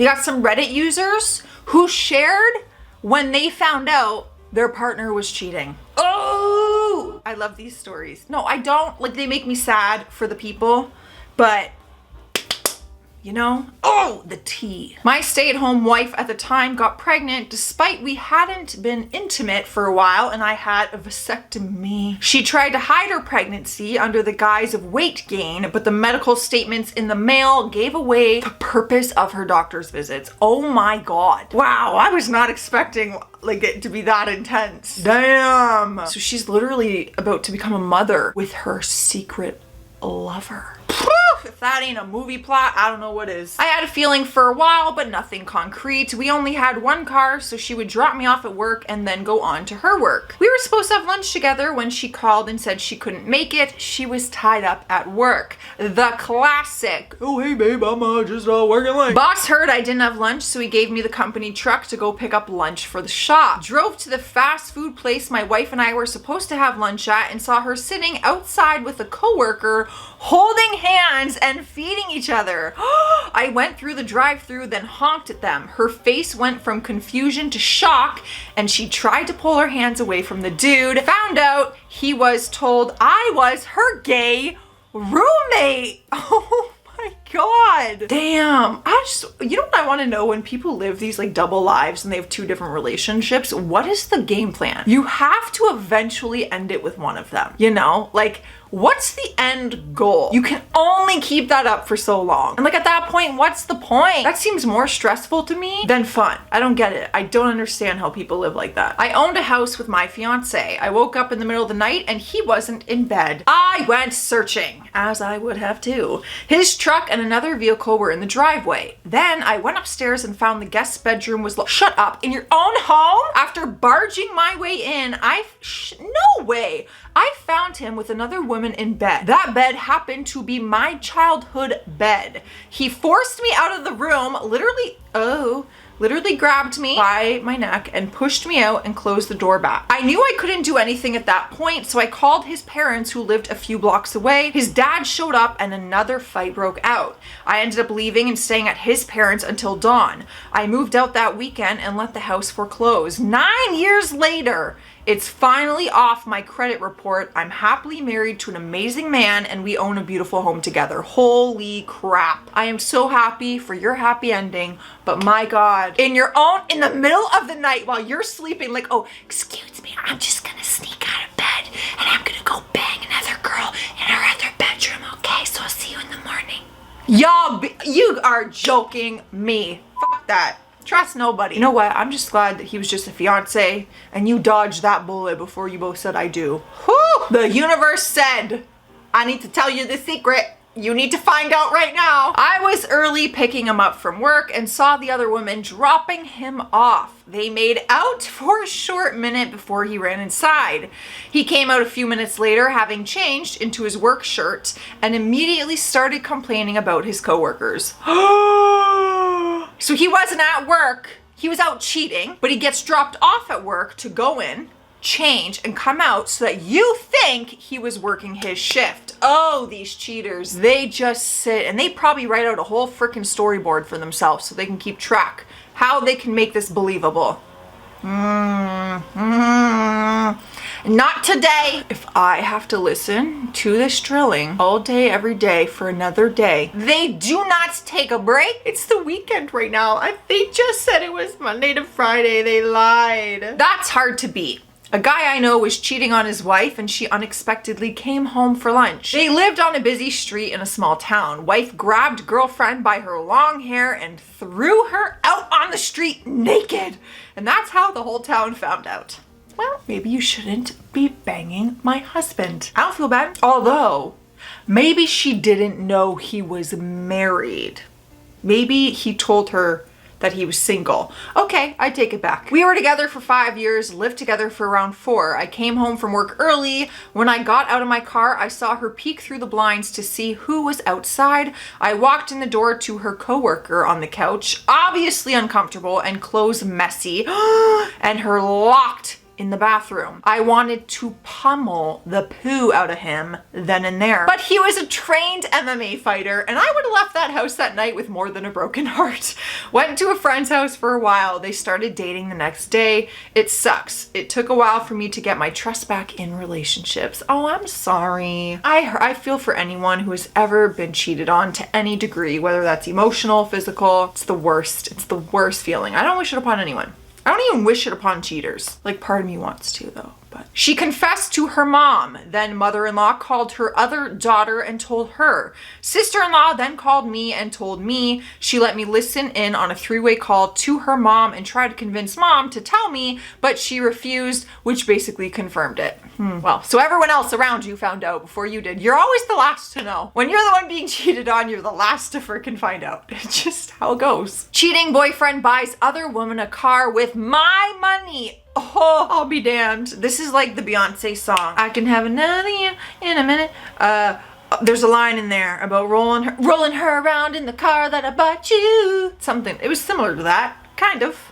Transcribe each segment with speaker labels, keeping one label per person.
Speaker 1: You got some Reddit users who shared when they found out their partner was cheating. Oh, I love these stories. No, I don't. Like, they make me sad for the people, but you know, oh, the tea. My stay-at-home wife at the time got pregnant despite we hadn't been intimate for a while and I had a vasectomy. She tried to hide her pregnancy under the guise of weight gain, but the medical statements in the mail gave away the purpose of her doctor's visits. Oh my God. Wow, I was not expecting like it to be that intense. Damn. So she's literally about to become a mother with her secret lover. If that ain't a movie plot, I don't know what is. I had a feeling for a while, but nothing concrete. We only had one car, so she would drop me off at work and then go on to her work. We were supposed to have lunch together when she called and said she couldn't make it. She was tied up at work. The classic. Oh, hey babe, I'm just working late. Boss heard I didn't have lunch, so he gave me the company truck to go pick up lunch for the shop. Drove to the fast food place my wife and I were supposed to have lunch at and saw her sitting outside with a coworker holding hands and feeding each other. I went through the drive-thru, then honked at them. Her face went from confusion to shock, and she tried to pull her hands away from the dude. Found out he was told I was her gay roommate. Oh my God. Damn. You know what I want to know, when people live these like double lives and they have two different relationships, what is the game plan? You have to eventually end it with one of them, you know? Like, what's the end goal? You can only keep that up for so long. And like at that point, what's the point? That seems more stressful to me than fun. I don't get it. I don't understand how people live like that. I owned a house with my fiance. I woke up in the middle of the night and he wasn't in bed. I went searching, as I would have too. His truck and another vehicle were in the driveway. Then I went upstairs and found the guest's bedroom was shut up in your own home? After barging my way in, no way. I found him with another woman in bed. That bed happened to be my childhood bed. He forced me out of the room, literally grabbed me by my neck and pushed me out and closed the door back. I knew I couldn't do anything at that point, so I called his parents who lived a few blocks away. His dad showed up and another fight broke out. I ended up leaving and staying at his parents until dawn. I moved out that weekend and let the house foreclose. 9 years later, it's finally off my credit report. I'm happily married to an amazing man and we own a beautiful home together. Holy crap. I am so happy for your happy ending, but my God, in the middle of the night while you're sleeping, like, oh, excuse me, I'm just gonna sneak out of bed and I'm gonna go bang another girl in her other bedroom, okay? So I'll see you in the morning. Y'all, you are joking me. Fuck that. Trust nobody. You know what? I'm just glad that he was just a fiance and you dodged that bullet before you both said I do. Whew! The universe said, I need to tell you the secret. You need to find out right now. I was early picking him up from work and saw the other woman dropping him off. They made out for a short minute before he ran inside. He came out a few minutes later, having changed into his work shirt, and immediately started complaining about his coworkers. So he wasn't at work. He was out cheating, but he gets dropped off at work to go in, change, and come out so that you think he was working his shift. Oh, these cheaters. They just sit and they probably write out a whole freaking storyboard for themselves so they can keep track how they can make this believable. Not today. If I have to listen to this drilling all day, every day for another day, they do not take a break. It's the weekend right now. They just said it was Monday to Friday. They lied. That's hard to beat. A guy I know was cheating on his wife and she unexpectedly came home for lunch. They lived on a busy street in a small town. Wife grabbed girlfriend by her long hair and threw her out on the street naked. And that's how the whole town found out. Well, maybe you shouldn't be banging my husband. I don't feel bad. Although, maybe she didn't know he was married. Maybe he told her that he was single. Okay, I take it back. We were together for 5 years, lived together for around 4. I came home from work early. When I got out of my car, I saw her peek through the blinds to see who was outside. I walked in the door to her coworker on the couch, obviously uncomfortable and clothes messy, and her locked in the bathroom. I wanted to pummel the poo out of him then and there. But he was a trained MMA fighter, and I would have left that house that night with more than a broken heart. Went to a friend's house for a while. They started dating the next day. It sucks. It took a while for me to get my trust back in relationships. Oh, I'm sorry. I feel for anyone who has ever been cheated on to any degree, whether that's emotional, physical. It's the worst. It's the worst feeling. I don't wish it upon anyone. I don't even wish it upon cheaters. Like, part of me wants to, though. But she confessed to her mom. Then mother-in-law called her other daughter and told her. Sister-in-law then called me and told me. She let me listen in on a three-way call to her mom and tried to convince mom to tell me, but she refused, which basically confirmed it. Well, so everyone else around you found out before you did. You're always the last to know. When you're the one being cheated on, you're the last to frickin' find out. It's just how it goes. Cheating boyfriend buys other woman a car with my money. Oh, I'll be damned. This is like the Beyonce song. I can have another you in a minute. There's a line in there about rolling her around in the car that I bought you. Something. It was similar to that. Kind of.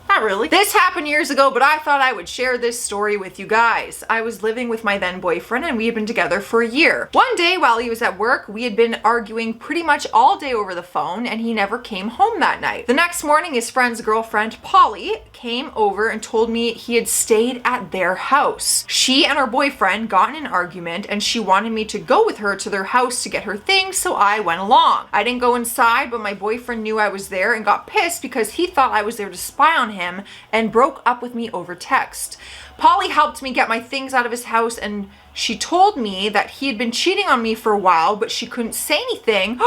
Speaker 1: Not really. This happened years ago, but I thought I would share this story with you guys. I was living with my then boyfriend and we had been together for a year. One day while he was at work, we had been arguing pretty much all day over the phone and he never came home that night. The next morning, his friend's girlfriend, Polly, came over and told me he had stayed at their house. She and her boyfriend got in an argument and she wanted me to go with her to their house to get her things, so I went along. I didn't go inside, but my boyfriend knew I was there and got pissed because he thought I was there to spy on him and broke up with me over text. Polly helped me get my things out of his house and she told me that he had been cheating on me for a while, but she couldn't say anything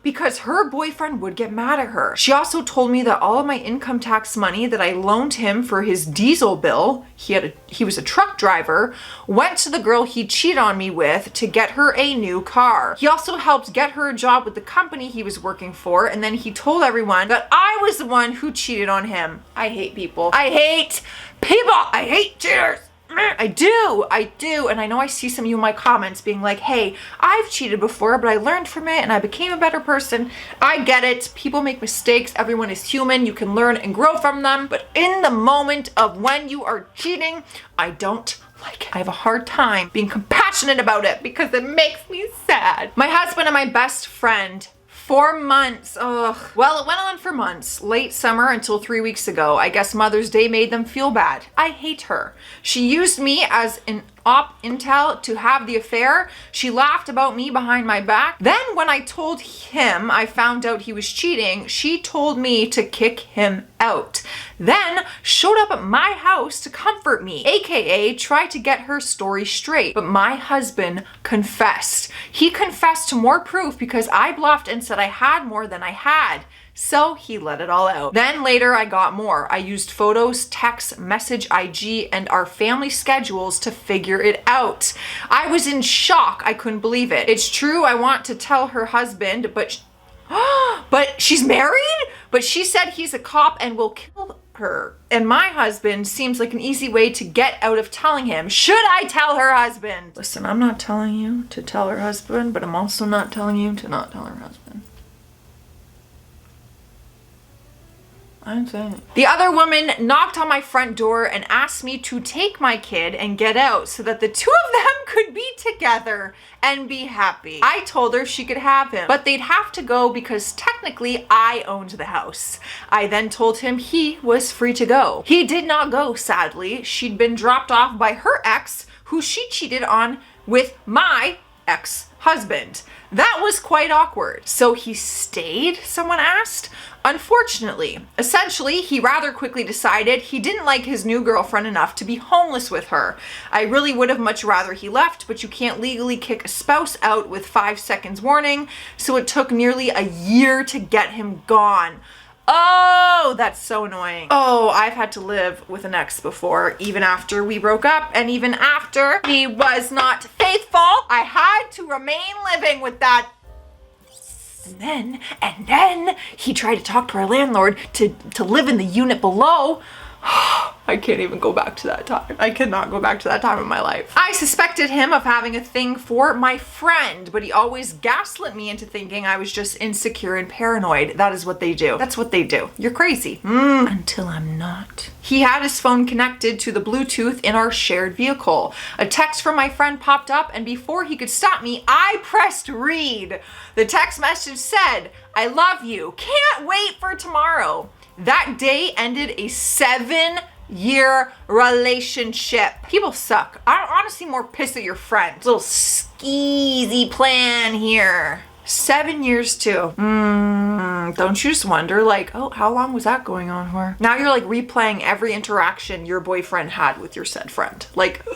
Speaker 1: because her boyfriend would get mad at her. She also told me that all of my income tax money that I loaned him for his diesel bill, he was a truck driver, went to the girl he cheated on me with to get her a new car. He also helped get her a job with the company he was working for, and then he told everyone that I was the one who cheated on him. I hate people. I hate people. I hate cheaters. I do. And I know I see some of you in my comments being like, hey, I've cheated before, but I learned from it and I became a better person. I get it. People make mistakes. Everyone is human. You can learn and grow from them. But in the moment of when you are cheating, I don't like it. I have a hard time being compassionate about it because it makes me sad. My husband and my best friend, 4 months. Ugh. Well, it went on for months. Late summer until 3 weeks ago. I guess Mother's Day made them feel bad. I hate her. She used me as an op intel to have the affair. She laughed about me behind my back. Then when I told him I found out he was cheating, she told me to kick him out. Then showed up at my house to comfort me, aka try to get her story straight. But my husband confessed. He confessed to more proof because I bluffed and said I had more than I had. So he let it all out. Then later I got more. I used photos, text, message, IG, and our family schedules to figure it out. I was in shock. I couldn't believe it. It's true I want to tell her husband, but she's married? But she said he's a cop and will kill her. And my husband seems like an easy way to get out of telling him. Should I tell her husband? Listen, I'm not telling you to tell her husband, but I'm also not telling you to not tell her husband. I'm saying it. The other woman knocked on my front door and asked me to take my kid and get out so that the two of them could be together and be happy. I told her she could have him, but they'd have to go because technically I owned the house. I then told him he was free to go. He did not go, sadly. She'd been dropped off by her ex, who she cheated on with my ex-husband. That was quite awkward. So he stayed, someone asked? Unfortunately. Essentially, he rather quickly decided he didn't like his new girlfriend enough to be homeless with her. I really would have much rather he left, but you can't legally kick a spouse out with 5 seconds warning, so it took nearly a year to get him gone. Oh, that's so annoying. Oh, I've had to live with an ex before, even after we broke up, and even after he was not faithful, I had to remain living with that. And then he tried to talk to our landlord to live in the unit below. I can't even go back to that time. I cannot go back to that time in my life. I suspected him of having a thing for my friend, but he always gaslit me into thinking I was just insecure and paranoid. That is what they do. That's what they do. You're crazy. Until I'm not. He had his phone connected to the Bluetooth in our shared vehicle. A text from my friend popped up, and before he could stop me, I pressed read. The text message said, "I love you. Can't wait for tomorrow." That day ended a 7-year relationship. People suck. I'm honestly more pissed at your friend. Little skeezy plan here. 7 years too. Don't you just wonder, like, oh, how long was that going on for? Now you're like replaying every interaction your boyfriend had with your said friend. Like,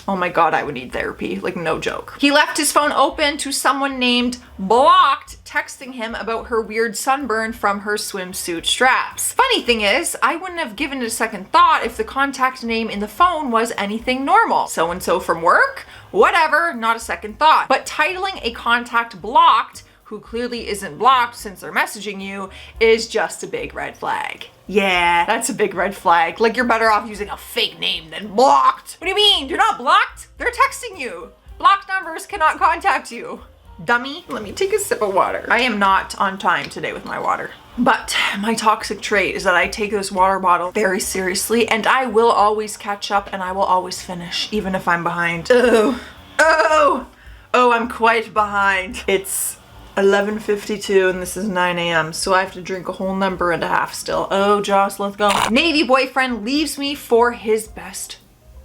Speaker 1: oh my God, I would need therapy. Like, no joke. He left his phone open to someone named Blocked texting him about her weird sunburn from her swimsuit straps. Funny thing is, I wouldn't have given it a second thought if the contact name in the phone was anything normal. So-and-so from work? Whatever, not a second thought. But titling a contact Blocked, who clearly isn't blocked since they're messaging you, is just a big red flag. Yeah, that's a big red flag. Like, you're better off using a fake name than Blocked. What do you mean? You're not blocked? They're texting you. Blocked numbers cannot contact you. Dummy. Let me take a sip of water. I am not on time today with my water. But my toxic trait is that I take this water bottle very seriously, and I will always catch up and I will always finish, even if I'm behind. Oh, I'm quite behind. It's 11:52 and this is 9 a.m. so I have to drink a whole number and a half still. Oh, Joce, let's go. Navy boyfriend leaves me for his best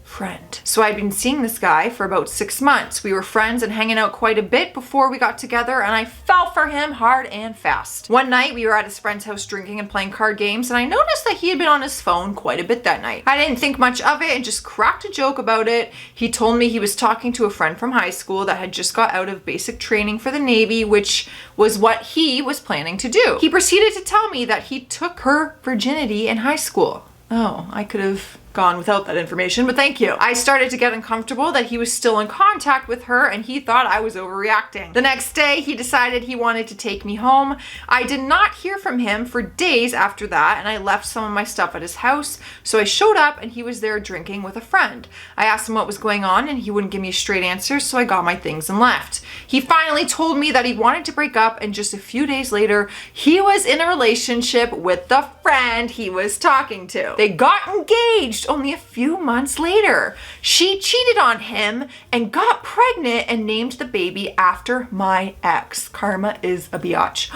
Speaker 1: friend. So I'd been seeing this guy for about 6 months. We were friends and hanging out quite a bit before we got together, and I fell for him hard and fast. One night we were at his friend's house drinking and playing card games, and I noticed that he had been on his phone quite a bit that night. I didn't think much of it and just cracked a joke about it. He told me he was talking to a friend from high school that had just got out of basic training for the Navy, which was what he was planning to do. He proceeded to tell me that he took her virginity in high school. Oh, I could have gone without that information, but thank you. I started to get uncomfortable that he was still in contact with her and he thought I was overreacting. The next day, he decided he wanted to take me home. I did not hear from him for days after that, and I left some of my stuff at his house, so I showed up and he was there drinking with a friend. I asked him what was going on and he wouldn't give me a straight answer, so I got my things and left. He finally told me that he wanted to break up, and just a few days later, he was in a relationship with the friend he was talking to. They got engaged only a few months later. She cheated on him and got pregnant and named the baby after my ex. Karma is a biatch.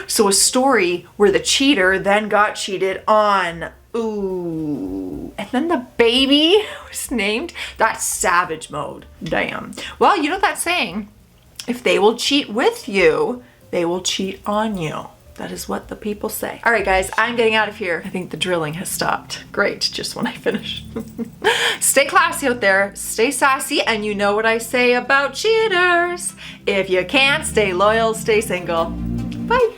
Speaker 1: So a story where the cheater then got cheated on. Ooh. And then the baby was named. That's savage mode. Damn. Well, you know that saying, if they will cheat with you, they will cheat on you. That is what the people say. All right, guys, I'm getting out of here. I think the drilling has stopped. Great, just when I finish. Stay classy out there, stay sassy, and you know what I say about cheaters. If you can't stay loyal, stay single. Bye.